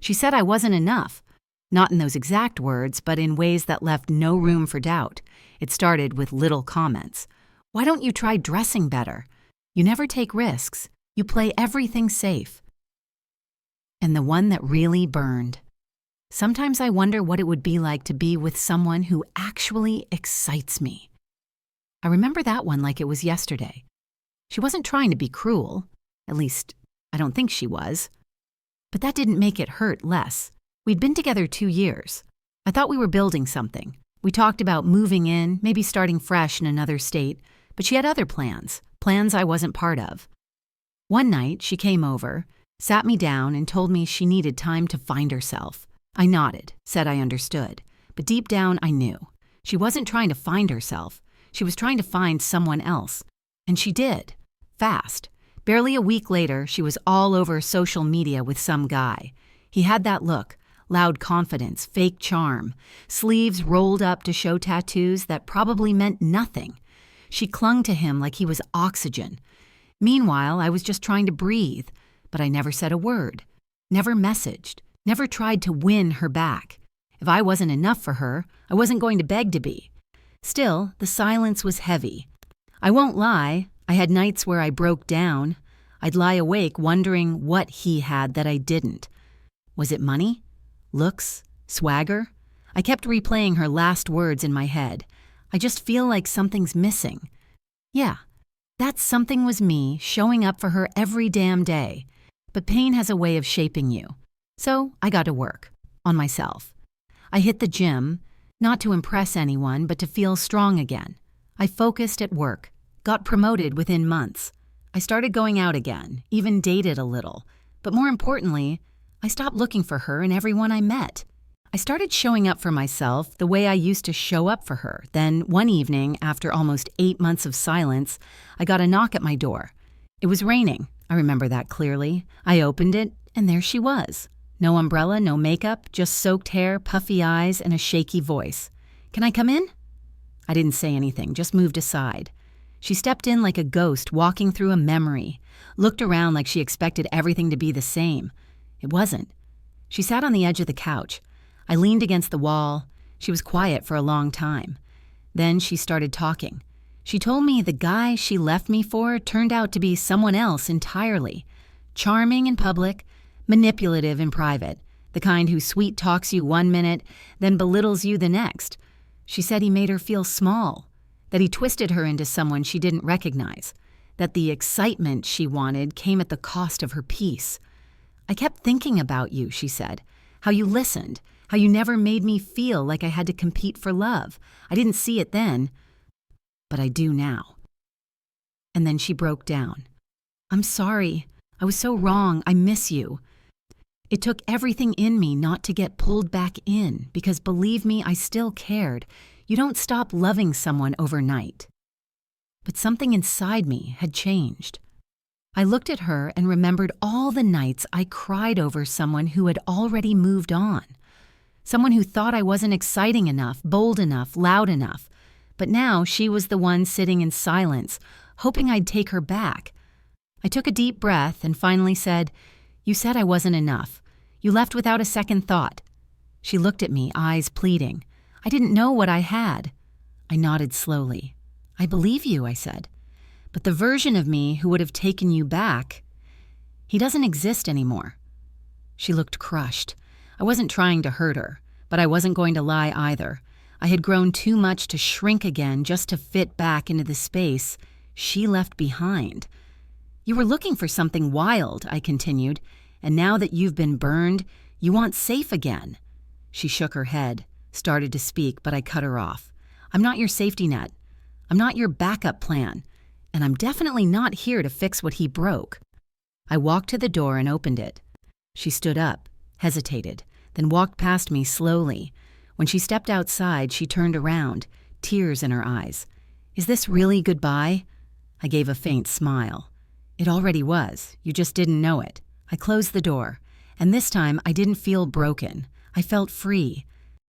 She said I wasn't enough. Not in those exact words, but in ways that left no room for doubt. It started with little comments. Why don't you try dressing better? You never take risks. You play everything safe. And the one that really burned. Sometimes I wonder what it would be like to be with someone who actually excites me. I remember that one like it was yesterday. She wasn't trying to be cruel. At least, I don't think she was. But that didn't make it hurt less. We'd been together 2 years. I thought we were building something. We talked about moving in, maybe starting fresh in another state, but she had other plans I wasn't part of. One night, she came over, sat me down, and told me she needed time to find herself. I nodded, said I understood, but deep down I knew. She wasn't trying to find herself. She was trying to find someone else. And she did. Fast. Barely a week later, she was all over social media with some guy. He had that look, loud confidence, fake charm, sleeves rolled up to show tattoos that probably meant nothing. She clung to him like he was oxygen. Meanwhile, I was just trying to breathe, but I never said a word, never messaged, never tried to win her back. If I wasn't enough for her, I wasn't going to beg to be. Still, the silence was heavy. I won't lie, I had nights where I broke down. I'd lie awake wondering what he had that I didn't. Was it money? Looks? Swagger? I kept replaying her last words in my head. I just feel like something's missing. Yeah, that something was me showing up for her every damn day. But pain has a way of shaping you. So I got to work. On myself. I hit the gym, not to impress anyone, but to feel strong again. I focused at work. Got promoted within months. I started going out again, even dated a little. But more importantly, I stopped looking for her in everyone I met. I started showing up for myself the way I used to show up for her. Then one evening, after almost 8 months of silence, I got a knock at my door. It was raining. I remember that clearly. I opened it, and there she was. No umbrella, no makeup, just soaked hair, puffy eyes, and a shaky voice. "Can I come in?" I didn't say anything, just moved aside. She stepped in like a ghost walking through a memory, looked around like she expected everything to be the same. It wasn't. She sat on the edge of the couch. I leaned against the wall. She was quiet for a long time. Then she started talking. She told me the guy she left me for turned out to be someone else entirely. Charming in public, manipulative in private, the kind who sweet-talks you one minute, then belittles you the next. She said he made her feel small, that he twisted her into someone she didn't recognize, that the excitement she wanted came at the cost of her peace. "I kept thinking about you," she said, "how you listened, how you never made me feel like I had to compete for love. I didn't see it then, but I do now." And then she broke down. "I'm sorry. I was so wrong. I miss you. It took everything in me not to get pulled back in, because believe me, I still cared. You don't stop loving someone overnight." But something inside me had changed. I looked at her and remembered all the nights I cried over someone who had already moved on. Someone who thought I wasn't exciting enough, bold enough, loud enough. But now she was the one sitting in silence, hoping I'd take her back. I took a deep breath and finally said, "You said I wasn't enough. You left without a second thought." She looked at me, eyes pleading. I didn't know what I had. I nodded slowly. "I believe you," I said. "But the version of me who would have taken you back, he doesn't exist anymore." She looked crushed. I wasn't trying to hurt her, but I wasn't going to lie either. I had grown too much to shrink again just to fit back into the space she left behind. "You were looking for something wild," I continued, "and now that you've been burned, you want safe again." She shook her head, started to speak, but I cut her off. "I'm not your safety net. I'm not your backup plan, and I'm definitely not here to fix what he broke." I walked to the door and opened it. She stood up, hesitated, then walked past me slowly. When she stepped outside, she turned around, tears in her eyes. "Is this really goodbye?" I gave a faint smile. "It already was. You just didn't know it." I closed the door, and this time I didn't feel broken. I felt free,